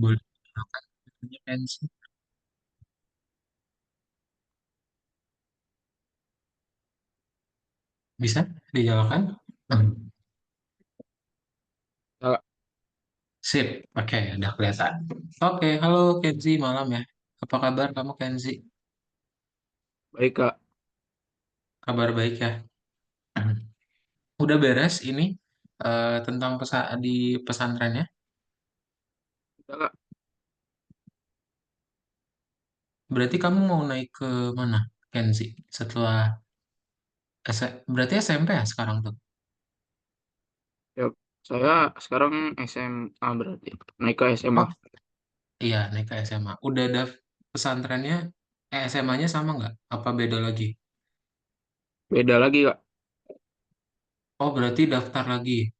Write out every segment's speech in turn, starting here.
boleh makan pensi. Bisa dijalankan? Kak, Sip, oke, udah kelihatan. Oke, halo Kenzi, malam ya. Apa kabar kamu Kenzi? baik Kak. Kabar baik ya. Udah beres ini tentang di pesantrennya. Udah Kak, Berarti kamu mau naik ke mana, Kenzi? Setelah berarti SMP ya sekarang tuh? ya, saya sekarang SMA berarti. Naik ke SMA. Oh, iya, naik ke SMA. Udah ada pesantrennya, SMA-nya sama nggak? Apa beda lagi? Beda lagi Kak. Oh, berarti daftar lagi.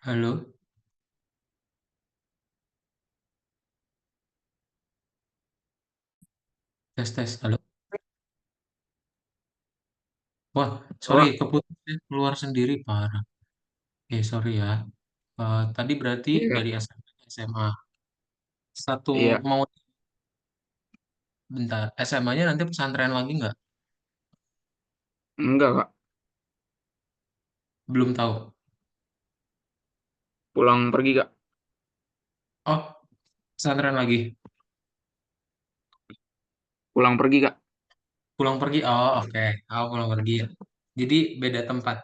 Halo, tes tes. Halo. Wah, Oh, sorry, Kak. keputus ya, keluar sendiri parah. Oke, sorry ya. Tadi berarti Iya dari Kak. SMA, SMA. Satu Iya. mau bentar. SMA-nya nanti pesantren lagi nggak? Enggak Kak. Belum tahu. Pulang pergi Kak. Oh, pesantren lagi. Pulang pergi Kak. Pulang pergi. Oh, oke. Oh, pulang pergi ya. Jadi beda tempat.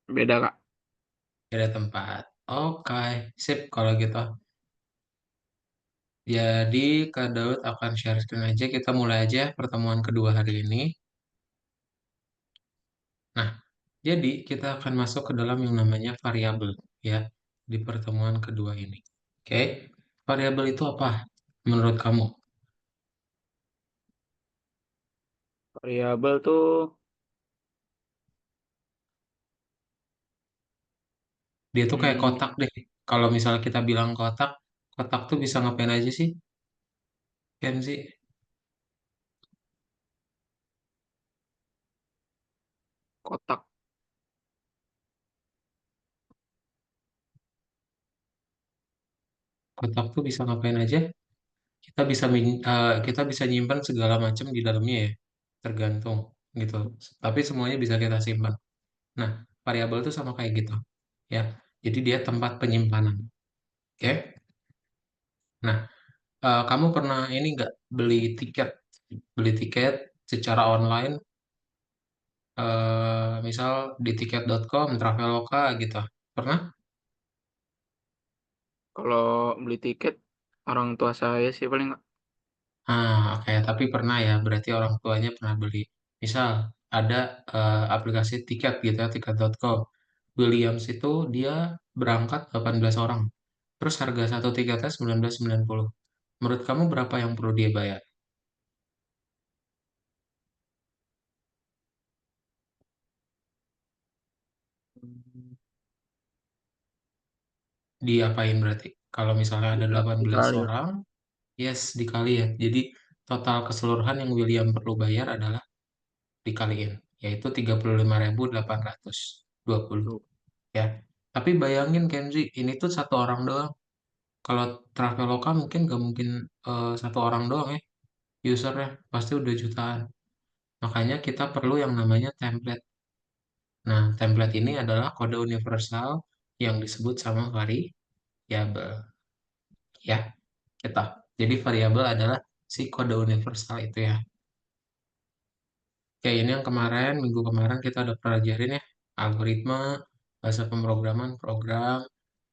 Beda Kak. Beda tempat. Oke, sip kalau gitu. Jadi Kak Daud akan share screen aja. Kita mulai aja pertemuan kedua hari ini. Nah, jadi kita akan masuk ke dalam yang namanya variabel ya di pertemuan kedua ini. Oke, variabel itu apa menurut kamu? Variabel tuh Dia tuh kayak hmm, kotak deh. Kalau misalnya kita bilang kotak, kotak tuh bisa ngapain aja sih? Kan sih, kotak. kotak tuh bisa ngapain aja? Kita bisa nyimpan segala macam di dalamnya ya, tergantung gitu. Tapi semuanya bisa kita simpan. Nah, variabel tuh sama kayak gitu ya. Jadi dia tempat penyimpanan. Oke. Nah, kamu pernah ini nggak beli tiket secara online, misal di tiket.com, Traveloka gitu. Pernah? Kalau beli tiket orang tua saya sih paling Kak. Oke, tapi pernah ya, berarti orang tuanya pernah beli. Misal ada aplikasi tiket gitu ya, tiket.com. Williams itu dia berangkat 18 orang. Terus harga satu tiketnya 19,90. Menurut kamu berapa yang perlu dia bayar? Hmm, Diapain berarti? Kalau misalnya ada 18 dikali Kak. orang, yes, dikali ya. Jadi total keseluruhan yang William perlu bayar adalah dikaliin, yaitu 35.820 Tuh. ya. Tapi bayangin Kenzi, ini tuh satu orang doang. Kalau Traveloka mungkin gak mungkin satu orang doang ya, usernya pasti udah jutaan. Makanya kita perlu yang namanya template. Nah, template ini adalah kode universal yang disebut sama variabel ya. Kita. Jadi variabel adalah si kode universal itu ya. Oke, ini yang kemarin, minggu kemarin kita udah pelajarin ya. Algoritma, bahasa pemrograman, program,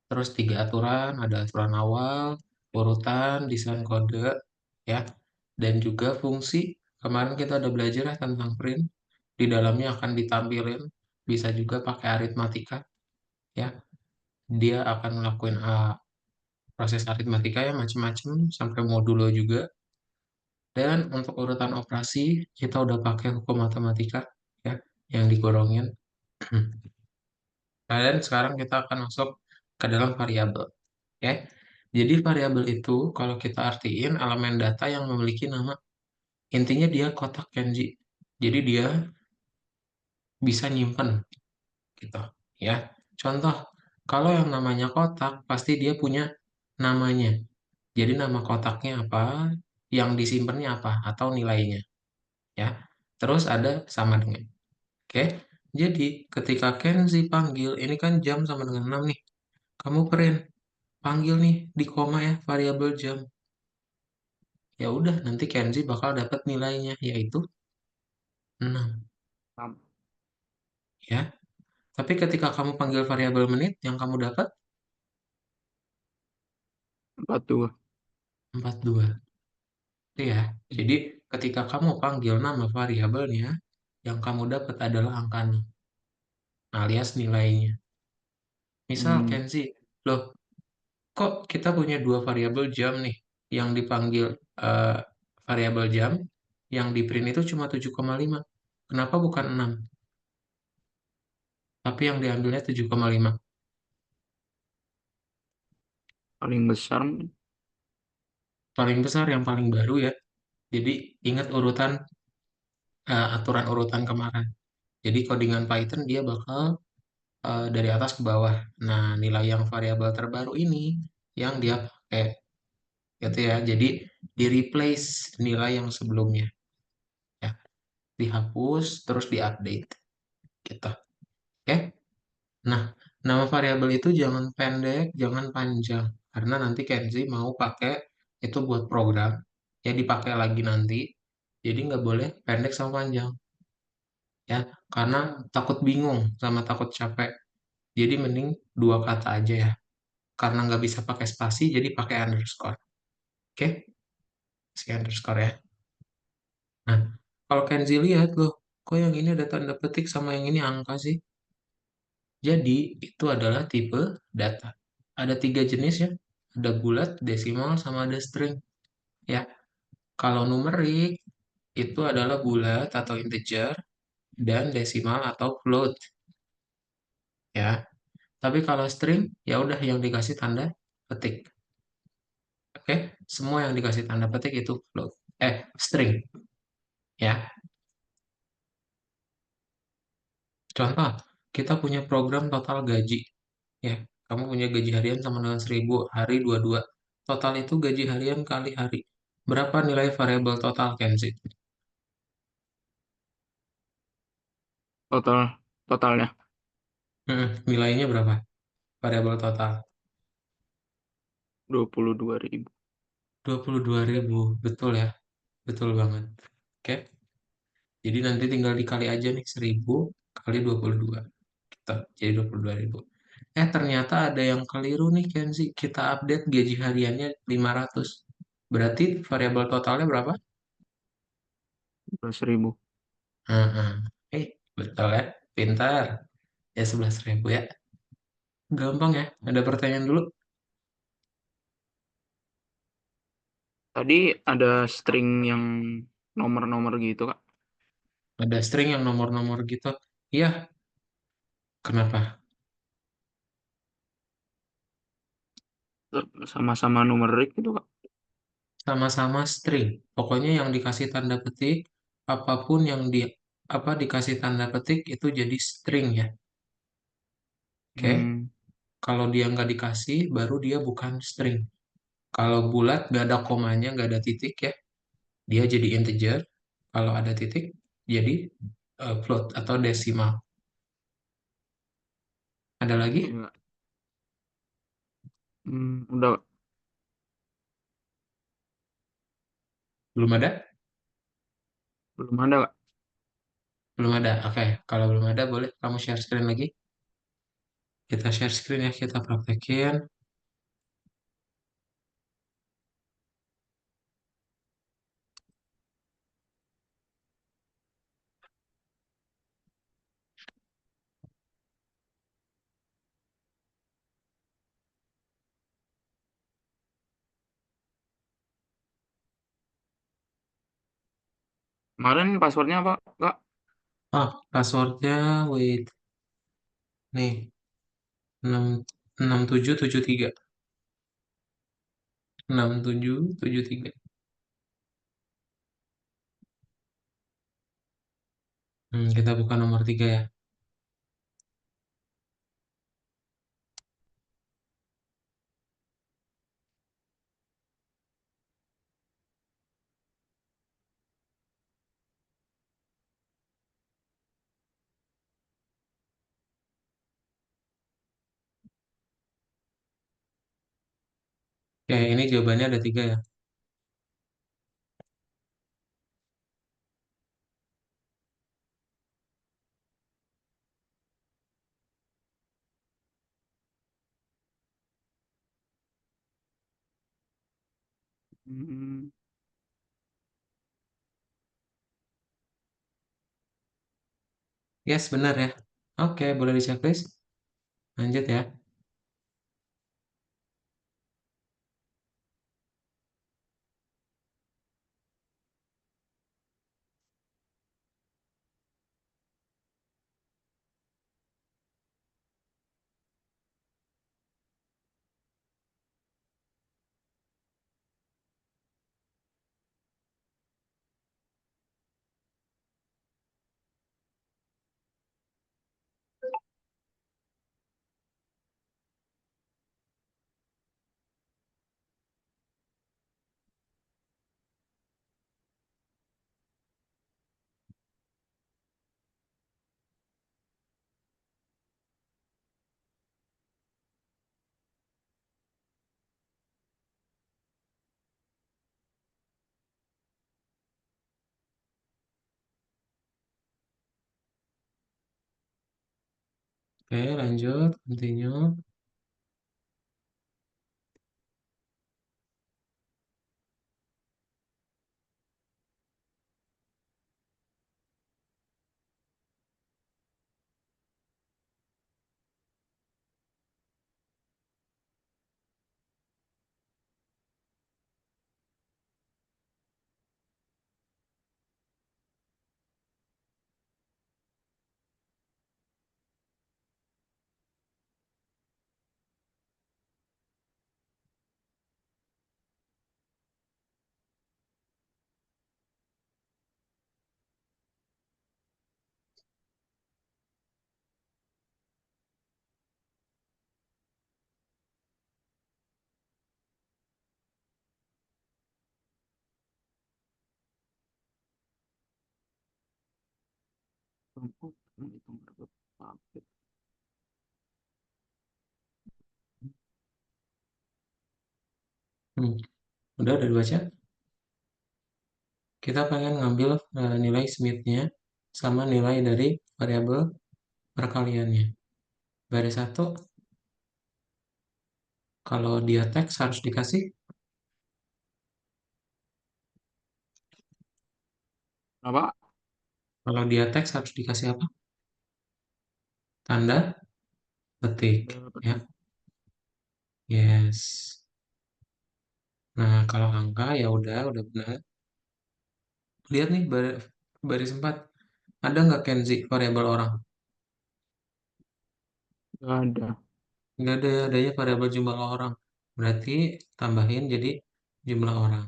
terus tiga aturan, ada aturan awal, urutan, desain kode, ya. Dan juga fungsi. Kemarin kita udah belajar ya tentang print. Di dalamnya akan ditampilin, bisa juga pakai aritmatika, ya. Dia akan ngelakuin proses aritmatika ya macam-macam sampai modulo juga. Dan untuk urutan operasi, kita udah pakai hukum matematika, ya, yang digorongin. Dan sekarang kita akan masuk ke dalam variabel. Oke. Jadi variabel itu kalau kita artiin elemen data yang memiliki nama. Intinya dia kotak Kenji. Jadi dia bisa nyimpen gitu ya. Contoh, kalau yang namanya kotak pasti dia punya namanya. Jadi nama kotaknya apa, yang disimpannya apa atau nilainya ya. Terus ada sama dengan. Oke. Jadi ketika Kenzi panggil, ini kan jam sama dengan 6 nih. Kamu print, panggil nih di koma ya variabel jam. Ya udah nanti Kenzi bakal dapat nilainya yaitu 6 Am- ya. Tapi ketika kamu panggil variabel menit yang kamu dapat 42. 42. Itu ya. Jadi ketika kamu panggil nama variabelnya, yang kamu dapat adalah angka 6 alias nilainya. Misal Hmm, Kenzi, loh kok kita punya dua variabel jam nih, yang dipanggil eh, variabel jam, yang di print itu cuma 7,5. Kenapa bukan 6? Tapi yang diambilnya 7,5. paling besar mungkin. Paling besar yang paling baru ya. Jadi ingat urutan aturan urutan kemarin. Jadi codingan Python dia bakal dari atas ke bawah. Nah, nilai yang variabel terbaru ini yang dia pakai gitu ya. Jadi di replace nilai yang sebelumnya ya. Dihapus terus diupdate gitu. Oke. Nah, nama variabel itu jangan pendek, jangan panjang karena nanti Kenzi mau pakai itu buat program ya dipakai lagi nanti. Jadi nggak boleh pendek sama panjang ya karena takut bingung sama takut capek. Jadi mending dua kata aja ya. Karena nggak bisa pakai spasi, jadi pakai underscore. Oke, pakai underscore ya. Nah, kalau Kenzi lihat loh, kok yang ini ada tanda petik sama yang ini angka sih? Jadi, itu adalah tipe data. Ada tiga jenis ya. Ada bulat, desimal, sama ada string. Ya, kalau numerik, itu adalah bulat atau integer, dan desimal atau float. Ya, tapi kalau string, ya udah yang dikasih tanda petik. Oke, semua yang dikasih tanda petik itu float. String. Ya, contoh, kita punya program total gaji. Ya, kamu punya gaji harian sama dengan 1.000, hari 22. Total itu gaji harian kali hari. Berapa nilai variabel total, Kenzi? Totalnya Nilainya berapa? Variabel total. 22.000. 22.000. Betul ya? Betul banget. Oke, jadi nanti tinggal dikali aja nih 1.000 kali 22. Gitu. Jadi 22.000. Ternyata ada yang keliru nih, Kenzi. Kita update gaji hariannya 500. Berarti variabel totalnya berapa? 11.000. Heeh. Betul ya. Pintar. Ya 11.000 ya. Gampang ya. Ada pertanyaan dulu. Tadi ada string yang nomor-nomor gitu, Kak. Ada string yang nomor-nomor gitu. Iya, kenapa? Sama-sama numerik gitu, Kak. Sama-sama string. Pokoknya yang dikasih tanda petik, apapun yang dikasih tanda petik itu jadi string ya. Oke. Hmm, Kalau dia nggak dikasih, baru dia bukan string. Kalau bulat nggak ada komanya, nggak ada titik ya, dia jadi integer. Kalau ada titik, jadi float atau desimal. Ada lagi? enggak. Udah, Belum ada? belum ada, Kak. Belum ada. Oke, kalau belum ada boleh kamu share screen lagi. Kita share screen ya, kita praktekin. Kemarin passwordnya apa, Kak? Passwordnya, wait. Nih. enam 6773. 6773. Kita buka nomor 3 ya. Oke, ini jawabannya ada 3 ya. Hmm, Yes, benar ya. Oke, boleh di checklist. Lanjut ya. Oke, lanjut. Continue. menghitung berapa. Hmm, udah dibaca. Kita pengen ngambil nilai Smith-nya sama nilai dari variabel perkaliannya. Baris satu, kalau dia teks harus dikasih. Apa? Kalau dia teks harus dikasih apa? Tanda petik. Ya, Berapa? yes. Nah, kalau angka ya udah benar. Lihat nih baris 4. Ada nggak Kenzi variabel orang? Nggak ada. Nggak ada, adanya variabel jumlah orang. Berarti tambahin jadi jumlah orang.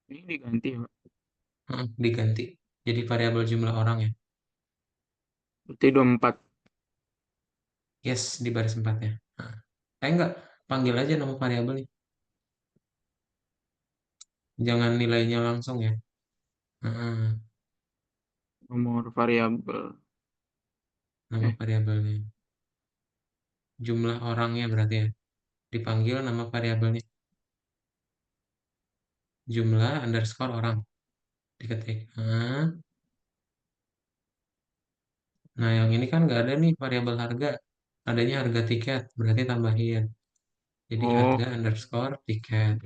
Ini diganti ya, Pak. Diganti. Jadi variabel jumlah orang ya. Berarti 24. Yes, di baris 4-nya. Enggak, panggil aja nama variabel nih. Jangan nilainya langsung ya. Heeh, Nomor variabel. nama Eh, variabelnya. Jumlah orangnya berarti ya. Dipanggil nama variabelnya. Jumlah underscore orang. Diketik. Nah, yang ini kan nggak ada nih variabel harga. Adanya harga tiket, berarti tambahin. Jadi harga oh, underscore tiket.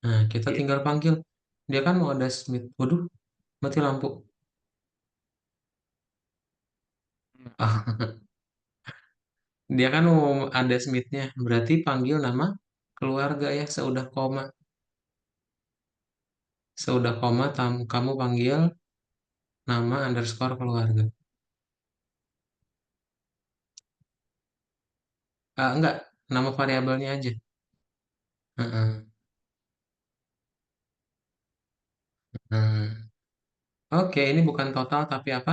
Nah, kita iya. tinggal panggil. Dia kan mau ada Smith. Waduh, mati lampu. Dia kan mau ada Smith-nya. Berarti panggil nama keluarga ya, seudah koma. Seudah koma, kamu panggil nama underscore keluarga. Enggak, nama variabelnya aja. Heeh. Hmm. Oke, ini bukan total tapi apa?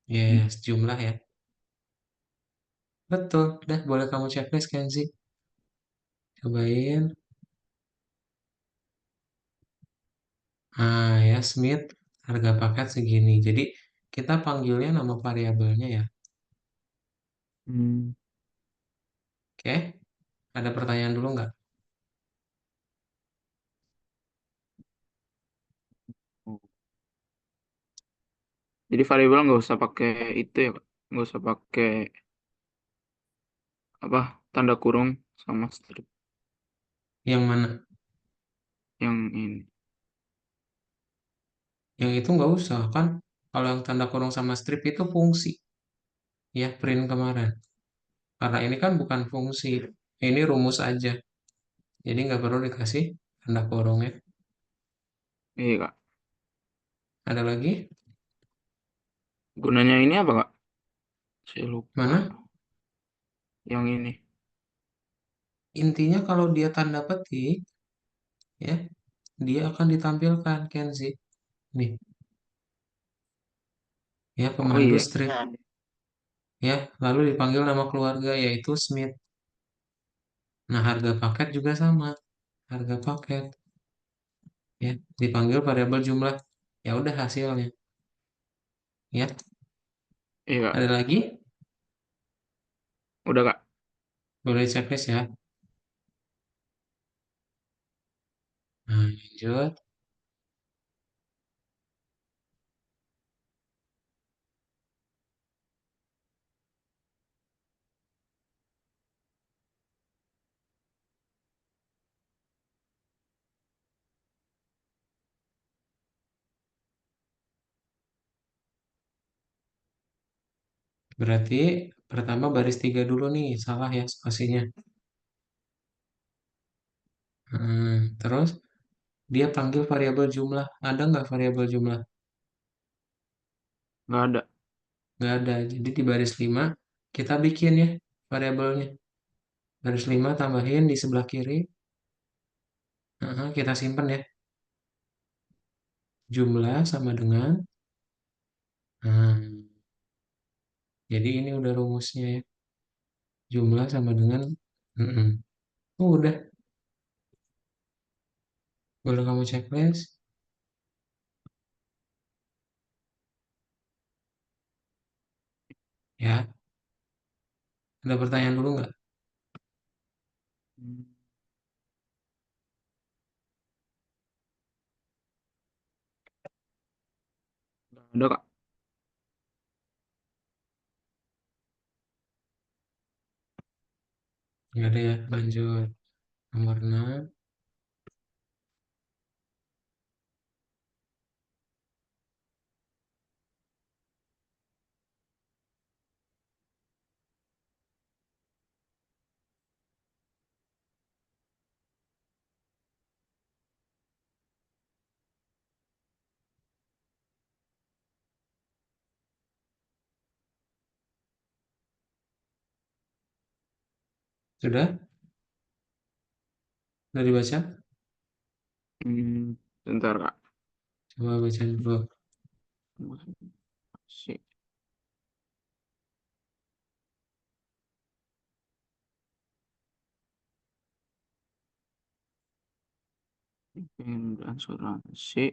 Yes, jumlah ya. Betul. Dah, boleh kamu checklist, Kenzi. Cobain. Ya, Smith. Harga paket segini. Jadi, kita panggilnya nama variabelnya ya. Hmm. Oke. Ada pertanyaan dulu nggak? Jadi variabel nggak usah pakai itu ya, Kak? Nggak usah pakai apa tanda kurung sama strip Yang mana? yang ini. Yang itu nggak usah, kan? Kalau yang tanda kurung sama strip itu fungsi. Ya, print kemarin. Karena ini kan bukan fungsi. Ini rumus aja. Jadi nggak perlu dikasih tanda kurungnya. Iya Kak. Ada lagi? Gunanya ini apa Kak? Saya lupa. Mana? Yang ini. Intinya kalau dia tanda petik, ya, dia akan ditampilkan, Kenzi. Nih, ya, Oh pemandu iya. strip. Ya, lalu dipanggil nama keluarga, yaitu Smith. Nah, harga paket juga sama. Harga paket, ya, dipanggil variabel jumlah. Ya udah hasilnya. Ya, Iya ada Kak. lagi? Udah Kak. Boleh checklist ya. Nah, lanjut. Berarti pertama baris 3 dulu nih, salah ya spasinya. Terus dia panggil variabel jumlah. Ada nggak variabel jumlah? Nggak ada. Nggak ada. Jadi di baris 5 kita bikin ya variabelnya. Baris 5 tambahin di sebelah kiri. Kita simpen ya. Jumlah sama dengan. Nah, jadi ini udah rumusnya ya. Jumlah sama dengan. mm-mm. Udah. Boleh kamu checklist? Ya. Ada pertanyaan dulu nggak? Hmm. Nggak ada Kak. Nggak ada ya. Lanjut. Nomor 6. Sudah? Sudah dibaca? Bentar Kak. Coba baca dulu. Si asuransi.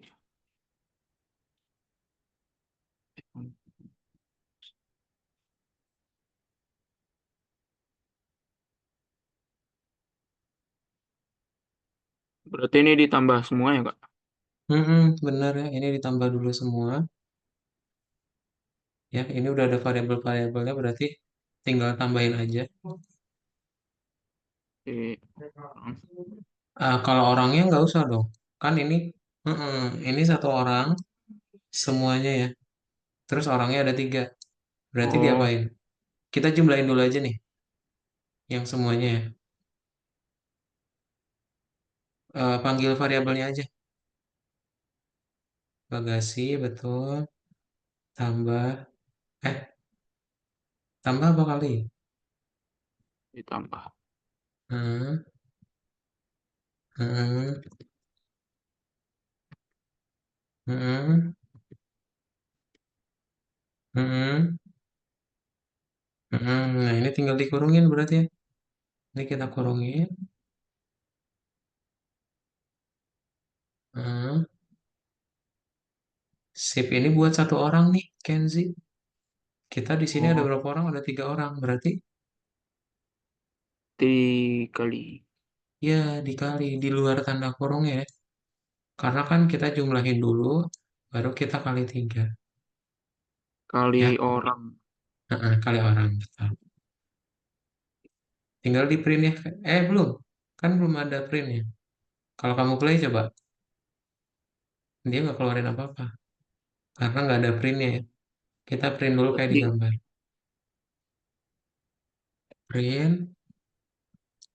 Berarti ini ditambah semua ya Kak? Benar ya. Ini ditambah dulu semua. Ya, ini udah ada variabel-variabelnya berarti tinggal tambahin aja. Si Kalau orangnya nggak usah dong. Kan ini satu orang semuanya ya. Terus orangnya ada 3. Berarti oh, diapain? Kita jumlahin dulu aja nih yang semuanya ya. Panggil variabelnya aja. Bagasi, betul. Tambah, eh, tambah apa kali? ditambah Hmm, hmm, hmm, hmm, hmm. Nah, ini tinggal dikurungin berarti ya. Ini kita kurungin. Hmm. Sip ini buat satu orang nih, Kenzi. Kita di sini ada oh berapa orang? Ada 3 orang. Berarti dikali ya dikali di luar tanda kurung ya. Karena kan kita jumlahin dulu, baru kita kali 3. kali Ya, orang. heeh, kali orang. Betul. Tinggal di print ya. Belum. Kan belum ada printnya. Kalau kamu play coba. Dia nggak keluarin apa-apa. Karena nggak ada printnya ya. Kita print dulu kayak di Berarti gambar. Print,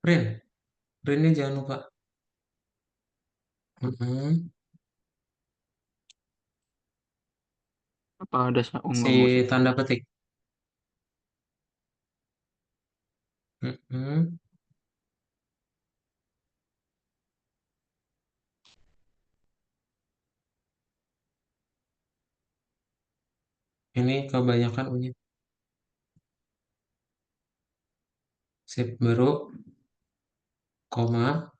print. Printnya jangan lupa. Mm-mm. apa ada oh Si nggak usah. tanda petik. Mm-mm. Ini kebanyakan punya. Sip, baru koma,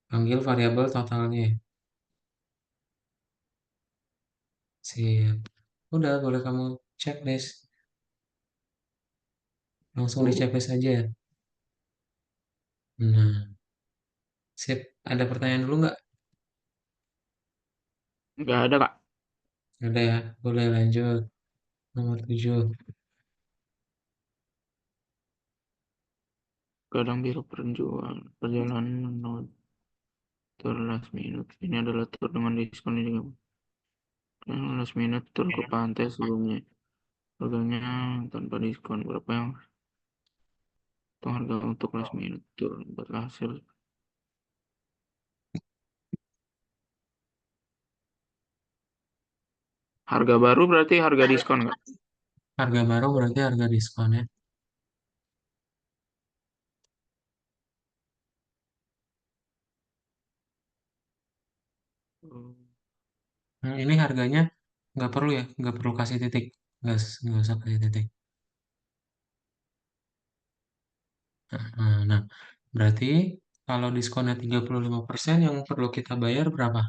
panggil variabel totalnya. Sip. Udah, boleh kamu checklist. Langsung di Oh, checklist aja. Nah, sip. Ada pertanyaan dulu nggak? nggak ada kak. Ada ya, boleh lanjut. Nomor 7. Kadang biru perjalanan tour last minute ini adalah tour dengan diskon ini juga. Last minute tour ke pantai sebelumnya harganya tanpa diskon berapa yang itu harga untuk last minute tour buat hasil harga baru berarti harga diskon nggak? Harga baru berarti harga diskon ya. Hmm. Ini harganya nggak perlu ya, nggak perlu kasih titik. Nggak usah kasih titik. Nah, berarti kalau diskonnya 35% yang perlu kita bayar berapa?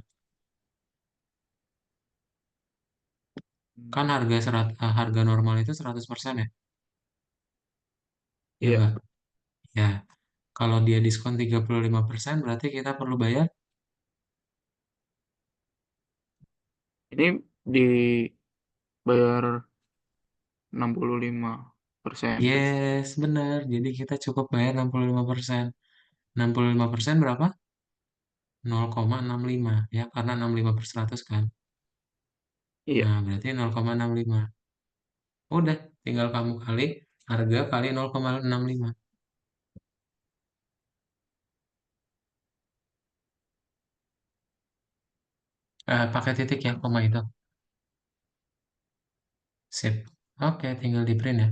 Kan harga normal itu 100% ya? Ya Iya, enggak? Ya, kalau dia diskon 35% berarti kita perlu bayar. ini dibayar 65%. Yes, benar. Jadi kita cukup bayar 65%. 65% berapa? 0,65 ya, karena 65 per 100 kan. Iya, Nah, berarti 0,65. Udah, tinggal kamu kali harga kali 0,65. Pakai titik ya, koma itu. Sip. Oke, tinggal di print ya.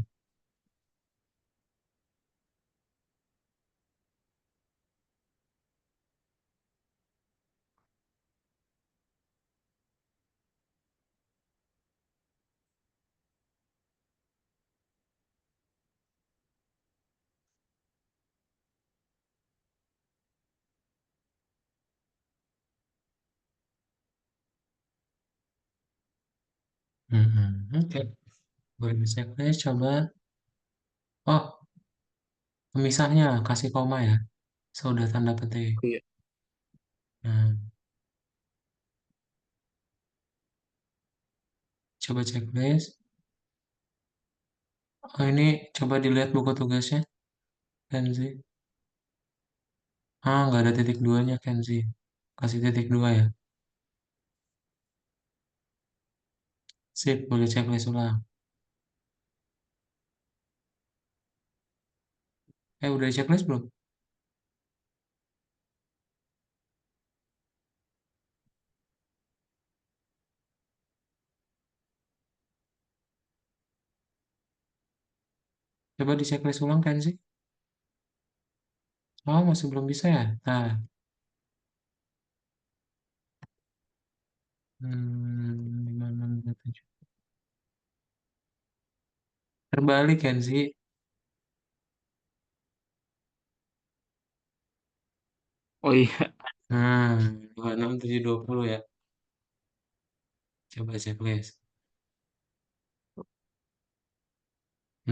Oke, boleh checklist coba. Oh, pemisahnya kasih koma ya. Sudah tanda petik. iya. Nah, coba checklist. Oh, ini coba dilihat buku tugasnya, Kenzi. Nggak ada titik duanya, Kenzi. Kasih titik dua ya. Sip, boleh checklist ulang. Udah checklist belum? Coba di checklist ulang kan sih? Oh, masih belum bisa ya? Nah, lima, enam, tujuh. Terbalik kan sih? Oh iya, Nah, 26, 7, 20 ya. Coba checklist.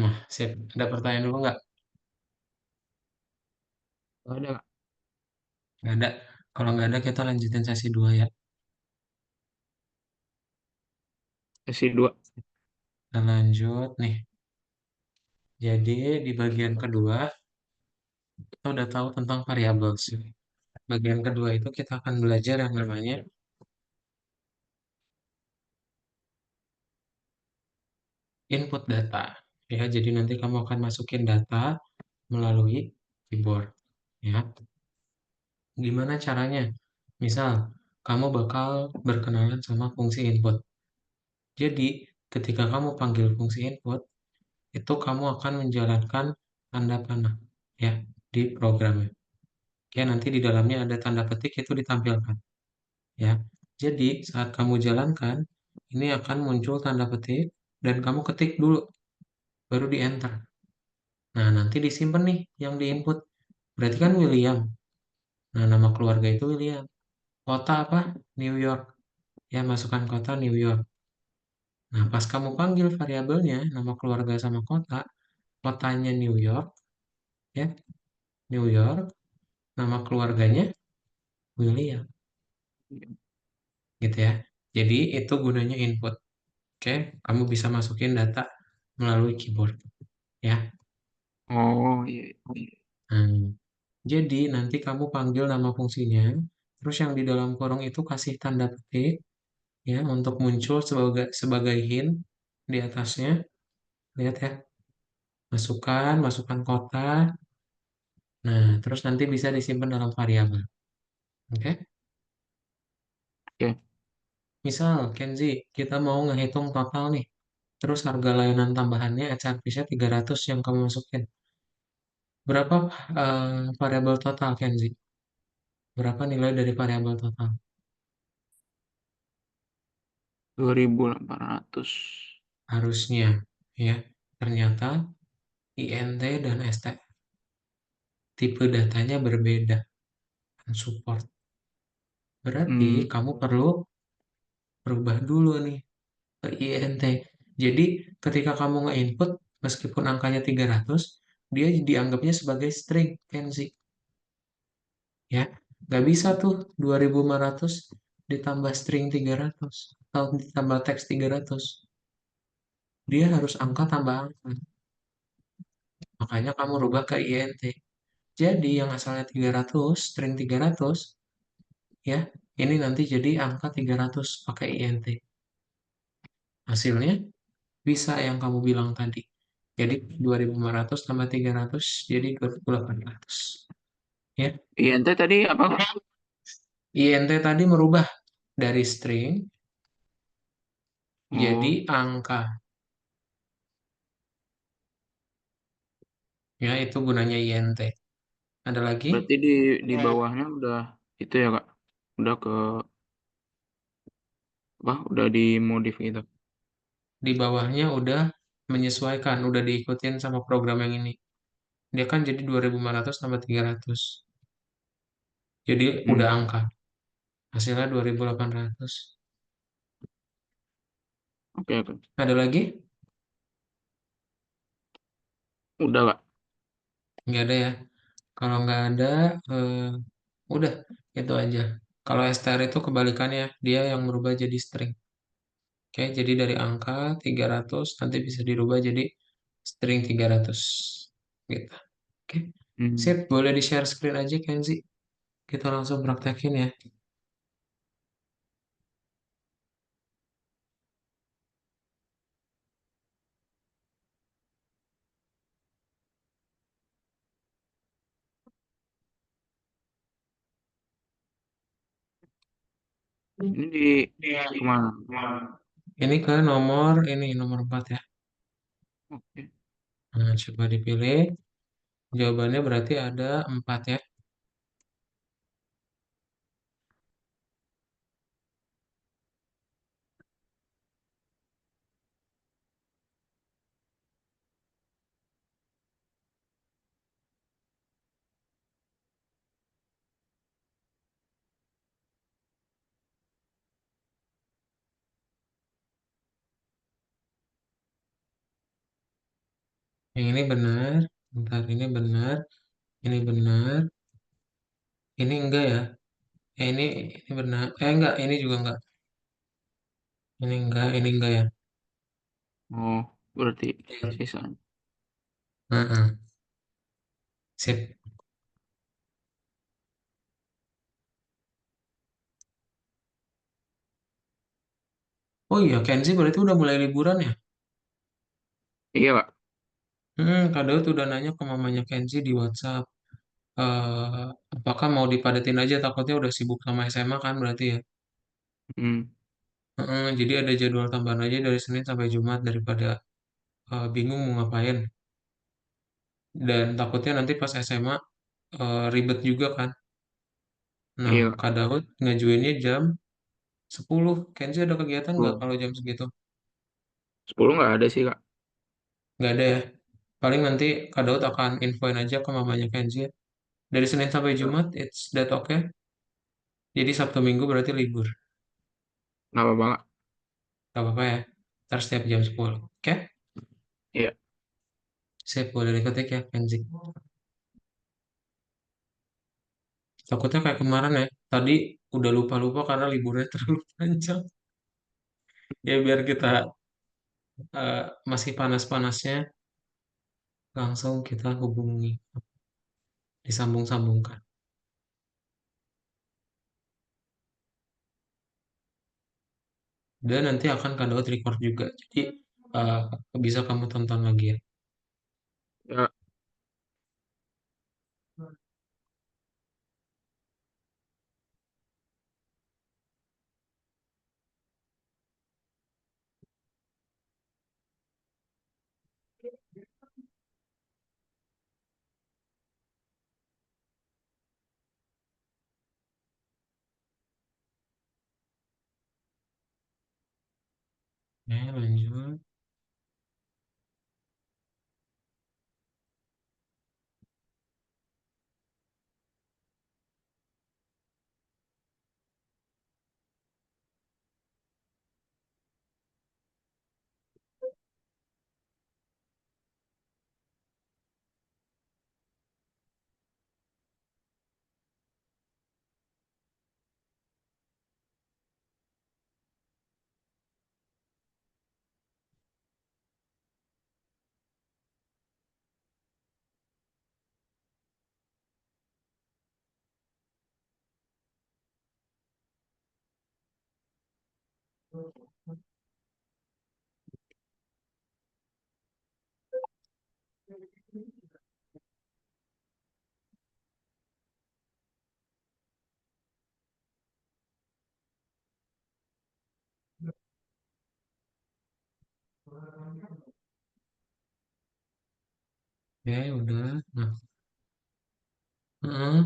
Nah, sip. Ada pertanyaan dulu nggak? ada Kak. Nggak ada. Kalau nggak ada, kita lanjutin sesi 2 ya. Sesi 2. Kita lanjut nih. Jadi, di bagian kedua, kita udah tahu tentang variabel sih. Bagian kedua itu kita akan belajar yang namanya input data. Ya, jadi nanti kamu akan masukin data melalui keyboard. Ya, gimana caranya? Misal, kamu bakal berkenalan sama fungsi input. Jadi, ketika kamu panggil fungsi input, itu kamu akan menjalankan tanda panah ya di programnya. Ya, nanti di dalamnya ada tanda petik itu ditampilkan ya. Jadi, saat kamu jalankan, ini akan muncul tanda petik dan kamu ketik dulu, baru di enter. Nah, nanti disimpan nih yang di input. Berarti kan William. Nah, nama keluarga itu William. Kota apa? New York. Ya, masukkan kota New York. Nah, pas kamu panggil variabelnya, nama keluarga sama kota, kotanya New York, ya, New York, nama keluarganya William, gitu ya. Jadi, itu gunanya input. Oke, kamu bisa masukin data melalui keyboard, ya. Oh iya. Nah, jadi, nanti kamu panggil nama fungsinya, terus yang di dalam kurung itu kasih tanda petik, ya, untuk muncul sebagai hint di atasnya. Lihat ya, masukkan kota. Nah, terus nanti bisa disimpan dalam variabel. Oke? Oke. Misal, Kenzi, kita mau ngehitung total nih. Terus harga layanan tambahannya HRP-nya 300 yang kamu masukin. Berapa variabel total, Kenzi? Berapa nilai dari variabel total? 2.800. Harusnya, ya. Ternyata INT dan ST tipe datanya berbeda. Support. Berarti Hmm, kamu perlu berubah dulu nih ke INT. Jadi ketika kamu nge-input, meskipun angkanya 300, dia dianggapnya sebagai string, Kenzi. Ya, nggak bisa tuh 2.500 ditambah string 300 atau ditambah teks 300. Dia harus angka tambah angka. Makanya kamu rubah ke INT. Jadi yang asalnya 300, string 300, ya, ini nanti jadi angka 300 pakai INT. Hasilnya bisa yang kamu bilang tadi. Jadi 2.500 tambah 300 jadi 2.800. Ya, INT tadi apa? INT tadi merubah dari string jadi Oh, angka. Ya, itu gunanya INT. Ada lagi? berarti di bawahnya udah itu ya Kak. Udah ke apa? Udah dimodif gitu. Di bawahnya udah menyesuaikan, udah diikutin sama program yang ini. Dia kan jadi 2.500 tambah 300. Jadi udah Hmm, angka. Hasilnya 2.800. oke oke. Ada lagi? Udah Kak. Nggak ada ya. Kalau nggak ada, eh, udah itu aja. Kalau str itu kebalikannya, dia yang berubah jadi string. Oke, jadi dari angka 300 nanti bisa dirubah jadi string 300. Gitu. Oke. Hmm. Sip, boleh di-share screen aja Kenzi. Kita langsung praktekin ya. Ini di kemana? Ini ke nomor 4 ya. Oke. Nah, coba dipilih. Jawabannya berarti ada 4 ya. Yang ini benar. Bentar, ini benar. Ini benar. Ini enggak ya. Ini benar. Enggak, ini juga enggak. Ini enggak ya. Oh, berarti Iya. sisa. Heeh. Sip. Oh iya, Kenzi berarti udah mulai liburan ya? Iya, Pak. Kak Daud udah nanya ke mamanya Kenzi di WhatsApp. eh Apakah mau dipadatin aja takutnya udah sibuk sama SMA kan berarti ya. Hmm, Jadi ada jadwal tambahan aja dari Senin sampai Jumat daripada bingung mau ngapain. Dan takutnya nanti pas SMA ribet juga kan. Nah, iya, Kak. Kak Daud ngajuinnya jam 10. Kenzi ada kegiatan nggak 10. kalau jam segitu? 10 nggak ada sih, Kak. Nggak ada ya. Paling nanti Kak Daud akan infoin aja ke mamanya Kenzi ya. Dari Senin sampai Ya, Jumat, it's that okay? Jadi Sabtu Minggu berarti libur. nggak apa-apa, Kak. Gak apa-apa ya. Ntar setiap jam 10. Oke? Iya. Sip, boleh diketik ya, Kenzi. Takutnya kayak kemarin ya. Tadi udah lupa-lupa karena liburnya terlalu panjang. Ya biar kita masih panas-panasnya, langsung kita hubungi. Disambung-sambungkan. Dan nanti akan kado record juga. Jadi eh, bisa kamu tonton lagi ya. Ya, Lanjut. Udah. Nah, heeh.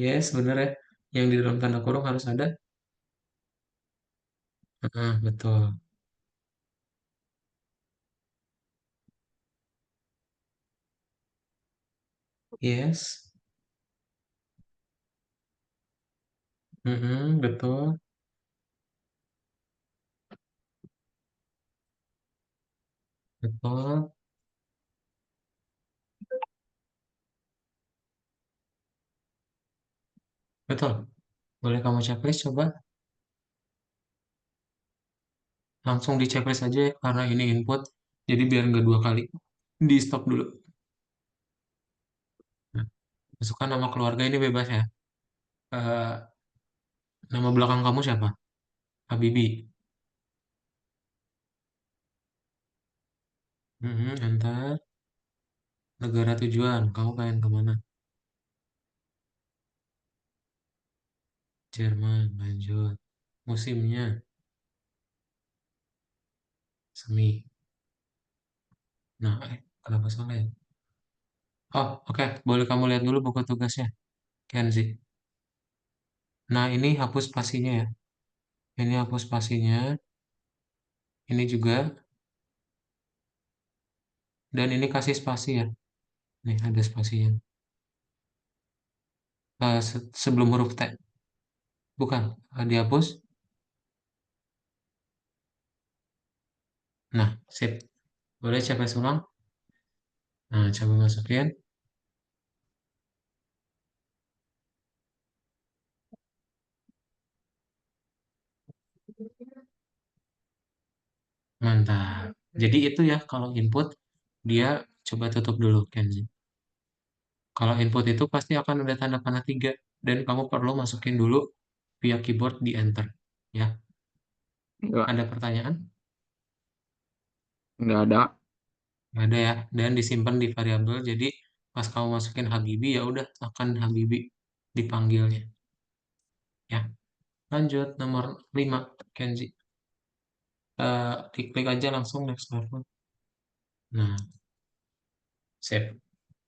Yes, bener ya. Yang di dalam tanda kurung harus ada. Betul. Yes. Betul. Betul. Betul. Boleh kamu checklist coba. Langsung di checklist aja ya, karena ini input. Jadi biar nggak 2 kali. Di stop dulu. Nah, masukkan nama keluarga ini bebas ya. Eh, Nama belakang kamu siapa? Habibi. Enter. Negara tujuan. Kamu pengen kemana? Jerman. Lanjut. Musimnya. Semi. Nah, Kenapa salah ya? Oh, oke. Boleh kamu lihat dulu buku tugasnya, Kenzi. Nah, ini hapus spasinya ya. Ini hapus spasinya. Ini juga. Dan ini kasih spasi ya. Nih, ada spasinya. Sebelum huruf T. Bukan. Dihapus. Nah, sip. Boleh coba ulang. Nah, coba masukin. Mantap. Jadi itu ya, kalau input, dia coba tutup dulu, Kenzi. Kalau input itu pasti akan ada tanda panah 3. Dan kamu perlu masukin dulu via keyboard di enter. Ya, Enggak, ada pertanyaan? enggak ada. Nggak ada ya. Dan disimpan di variabel. Jadi pas kamu masukin Habibi ya udah akan Habibi dipanggilnya. Ya, lanjut nomor 5, Kenzi. Diklik aja langsung next level. Nah, save.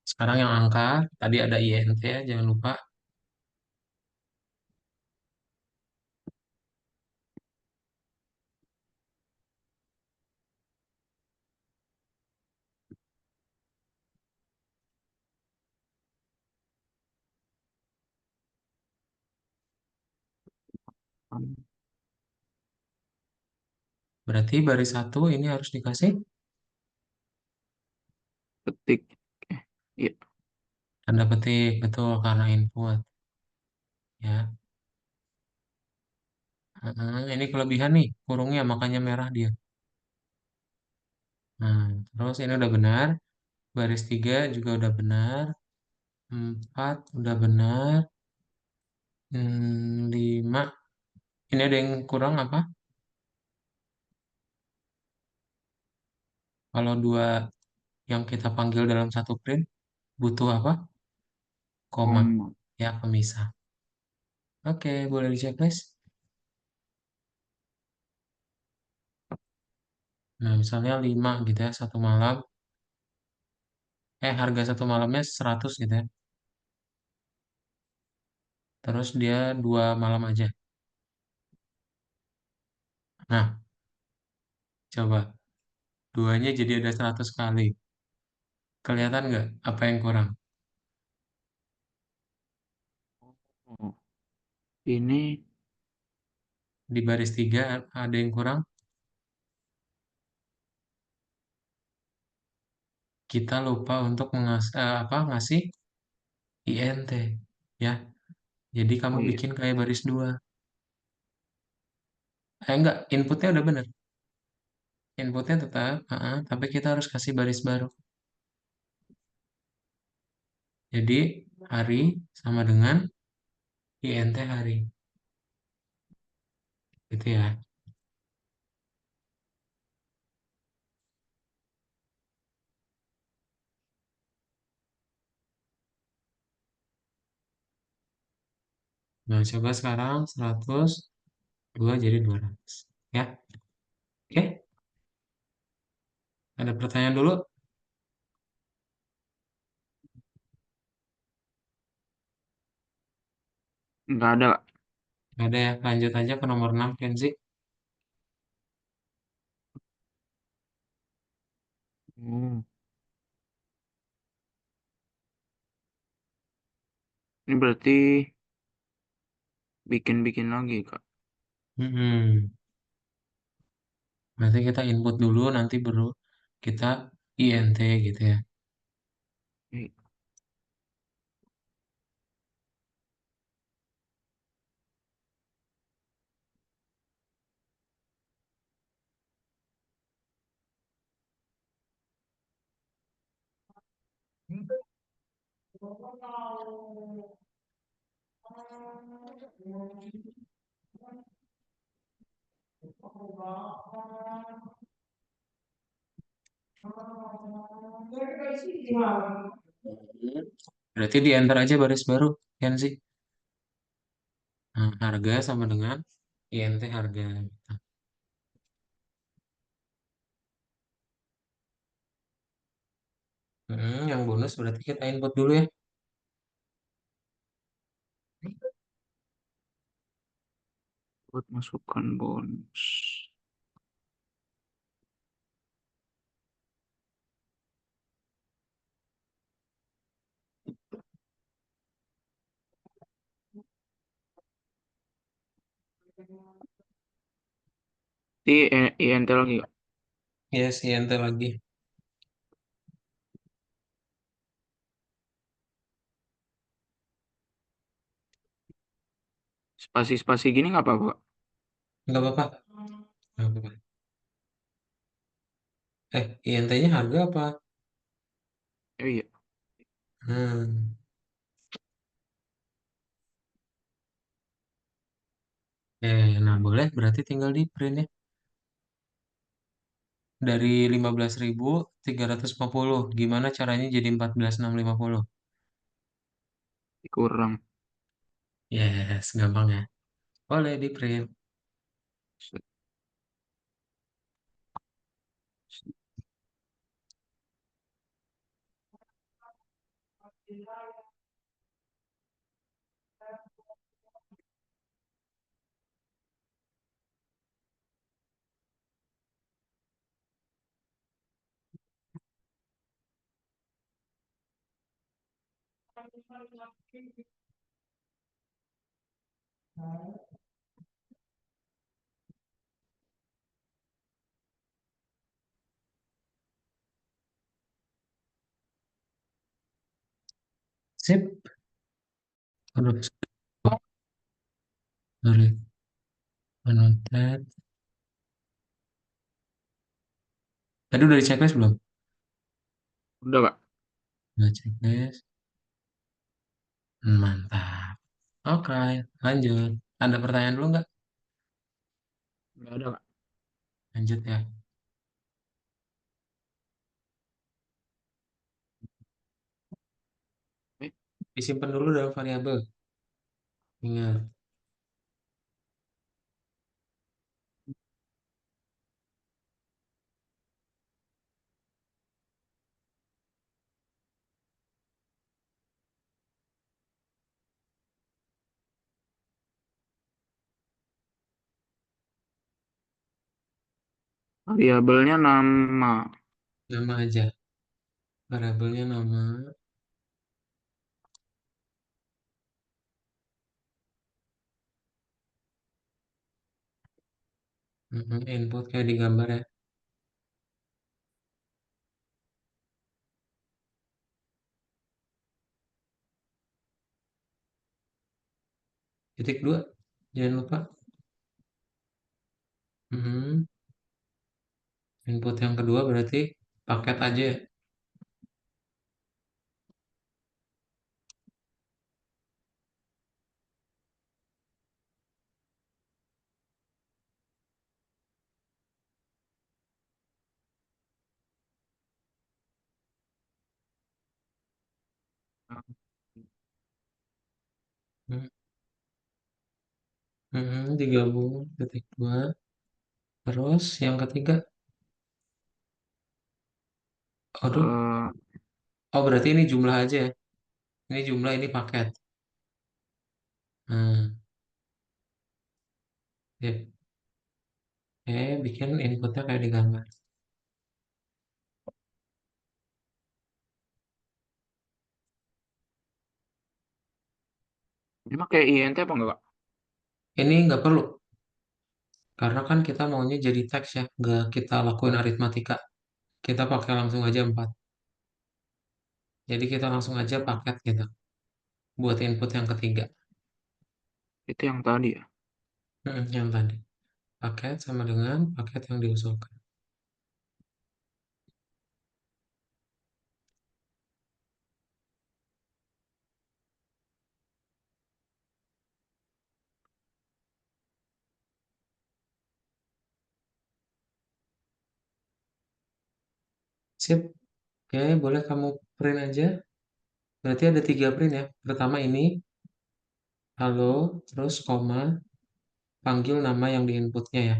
Sekarang yang angka, tadi ada INT ya, jangan lupa. Berarti baris satu ini harus dikasih Ketik. Iya. tanda petik, betul, karena input. Ya, ini kelebihan nih, kurungnya makanya merah dia. Nah, terus ini udah benar. Baris 3 juga udah benar. 4 udah benar. 5. Ini ada yang kurang apa? Kalau dua yang kita panggil dalam satu print, butuh apa? Koma. Koma. Ya, pemisah. Oke, boleh di checklist. Nah, misalnya 5 gitu ya, satu malam. Harga satu malamnya 100 gitu ya. Terus dia 2 malam aja. Nah, coba. Duanya jadi ada 100 kali. Kelihatan nggak apa yang kurang? Oh, ini Di baris 3 ada yang kurang. Kita lupa untuk ngasih INT. Ya, jadi kamu oh iya. bikin kayak baris 2. Enggak, inputnya udah bener. Inputnya tetap, tapi kita harus kasih baris baru. Jadi, hari sama dengan INT hari. Gitu ya. Nah, coba sekarang 102 jadi 200. Ya, oke. Ada pertanyaan dulu? Enggak ada. Nggak ada ya. Lanjut aja ke nomor 6, Kenzi. Hmm. Ini berarti bikin-bikin lagi, Kak. Hmm. Berarti kita input dulu, nanti baru kita INT gitu ya. Iya. Berarti di enter aja baris baru, Kenzi. Nah, harga sama dengan INT harga. Yang bonus berarti kita input dulu ya. Buat masukkan bonus. Di INT lagi nggak? Yes, INT lagi. Spasi-spasi gini nggak apa-apa, Kak? Nggak apa-apa. Nggak apa-apa. INT-nya harga apa? Oh iya. Hmm. Nah boleh berarti tinggal di print ya. Dari 15.350 gimana caranya jadi 14.650? Kurang. Yes, gampang ya. Boleh di print. Set, set. Sip. Aduh, sorry. Anotet. Tadi udah di checklist belum? Udah, Kak? Udah checklist. Mantap. Oke, lanjut. Ada pertanyaan dulu nggak? Nggak ada, Kak. Lanjut ya. Eh, Disimpan dulu dalam variabel. Ingat, variabelnya nama. nama aja. Variabelnya nama. Input kayak di gambar ya. Titik dua. Jangan lupa. Mhm. Input yang kedua berarti paket aja ya. Mhm. Digabung titik dua. Terus yang ketiga. Aduh. Eh, Oh berarti ini jumlah aja ya. Ini jumlah ini paket. Hmm. Ya. Bikin inputnya kayak di gambar. ini mah kayak INT apa enggak, Kak? Ini nggak perlu. Karena kan kita maunya jadi teks ya. Nggak kita lakuin aritmatika. Kita pakai langsung aja 4. Jadi kita langsung aja paket gitu. Buat input yang ketiga. Itu yang tadi ya. Yang tadi. Paket sama dengan paket yang diusulkan. Sip. Oke, boleh kamu print aja. Berarti ada 3 print ya. Pertama ini, halo, terus koma, panggil nama yang di inputnya ya.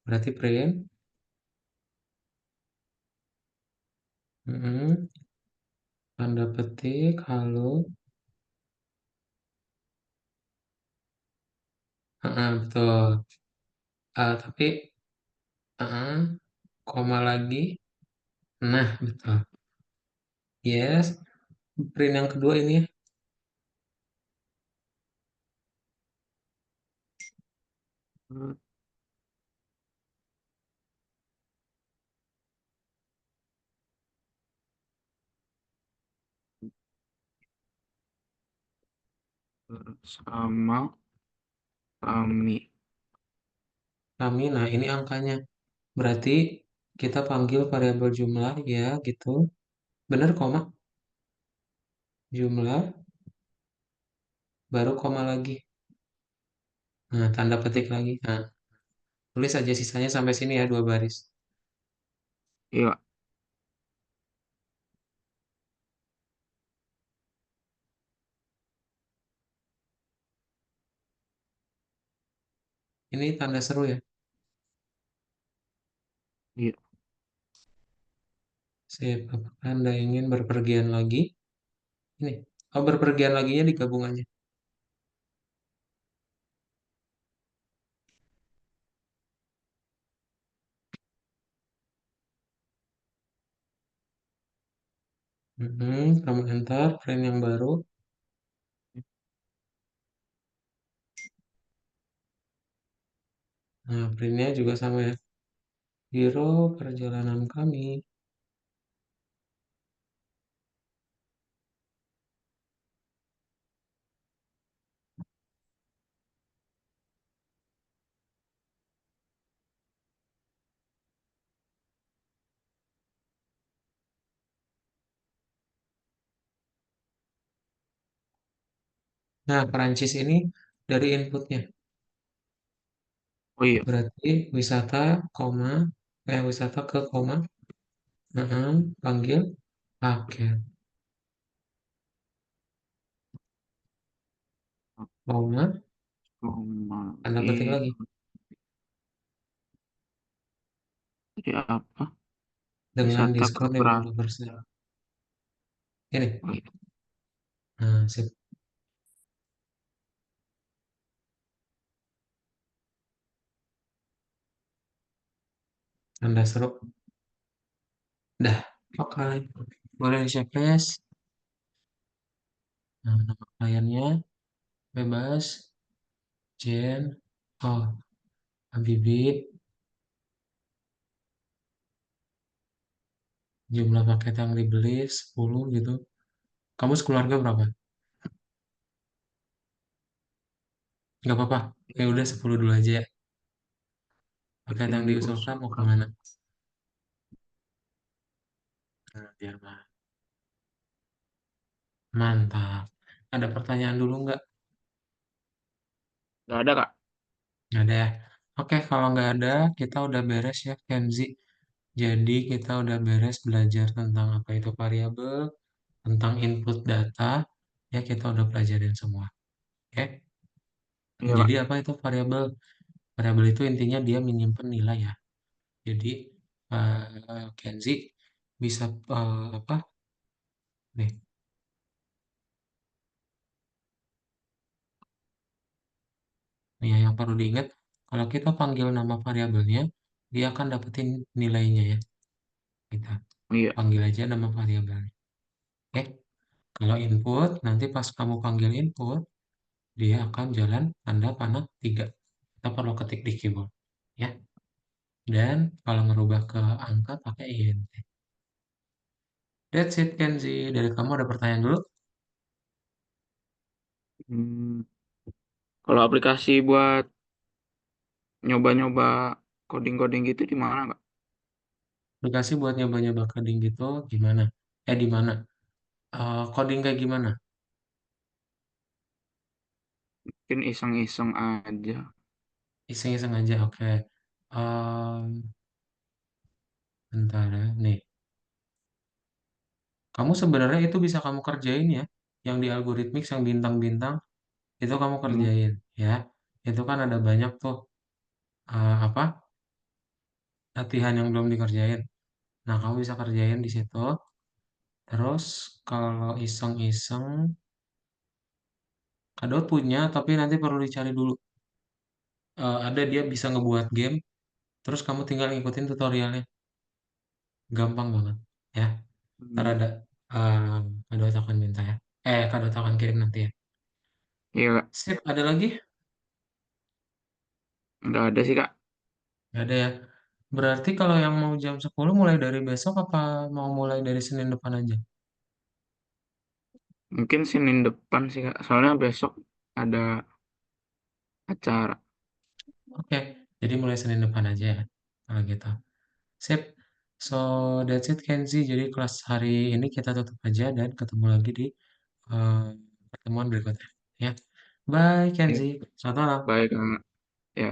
Berarti print. Mm-mm. Tanda petik, halo. Betul. Tapi, koma lagi. Nah, betul. Yes. Print yang kedua ini ya. Bersama kami. Kami, nah ini angkanya. Berarti kita panggil variabel jumlah ya gitu. Bener koma, jumlah, baru koma lagi. Nah, tanda petik lagi. Nah, tulis aja sisanya sampai sini ya, dua baris. Iya, Ini tanda seru ya. iya, Sip, apakah Anda ingin berpergian lagi? Ini. Oh, berpergian laginya digabung aja. Kamu enter frame yang baru. Nah, printnya juga sama ya. Biro perjalanan kami. Nah, Perancis ini dari inputnya. oh iya, Berarti wisata, koma, wisata ke koma, panggil paket, koma, koma, tanda petik lagi. jadi apa? Dengan Wisata ke diskon 50%. Ini. oh iya, Nah, sip. Tanda seru. Dah, oke. Boleh di checklist. Nah, nama kliennya bebas. Jen. Oh, Habibie. Jumlah paket yang dibeli 10 gitu. Kamu sekeluarga berapa? Nggak apa-apa. Ya udah 10 dulu aja ya. Paket yang yang diusulkan mau diusulkan. kemana? Nah, biar mantap. Ada pertanyaan dulu nggak? Gak ada, Kak. Nggak ada ya. Oke, kalau nggak ada, kita udah beres ya, Kenzi. Jadi kita udah beres belajar tentang apa itu variabel, tentang input data, ya kita udah pelajarin semua. Oke, Iya, jadi Kak. apa itu variabel? Variabel itu intinya dia menyimpan nilai ya. Jadi Kenzi bisa apa nih? Nih, yang perlu diingat, kalau kita panggil nama variabelnya, dia akan dapetin nilainya ya. Kita Iya, panggil aja nama variabelnya. Oke, kalau input, nanti pas kamu panggil input, dia akan jalan tanda panah 3. Kita perlu ketik di keyboard. Ya. Dan kalau merubah ke angka pakai int. That's it, Kenzi. Dari kamu ada pertanyaan dulu? hmm, kalau aplikasi buat nyoba-nyoba coding-coding gitu di mana, Kak? Aplikasi buat nyoba-nyoba coding gitu gimana? Di mana? Coding kayak gimana? Mungkin iseng-iseng aja. Iseng-iseng aja, oke. Bentar ya. Nih, kamu sebenarnya itu bisa kamu kerjain ya. Yang di algoritmik, yang bintang-bintang, itu kamu Hmm, kerjain ya. Itu kan ada banyak tuh apa latihan yang belum dikerjain. Nah, kamu bisa kerjain di situ. Terus kalau iseng-iseng, Kak punya tapi nanti perlu dicari dulu. Ada dia bisa ngebuat game, terus kamu tinggal ngikutin tutorialnya. Gampang banget, ya. Entar Hmm. ada, Kak Dot akan minta ya. Kak Dot akan kirim nanti ya. Iya Kak, Sip, ada lagi? nggak ada sih Kak. Nggak ada ya. Berarti kalau yang mau jam 10 mulai dari besok apa mau mulai dari Senin depan aja? Mungkin Senin depan sih Kak, soalnya besok ada acara. Oke, jadi mulai Senin depan aja ya. Kalau gitu. Sip. So, that's it Kenzi. Jadi kelas hari ini kita tutup aja dan ketemu lagi di eh, pertemuan berikutnya. Ya. Bye Ya, Kenzi. Selamat malam. baik Kak. Ya.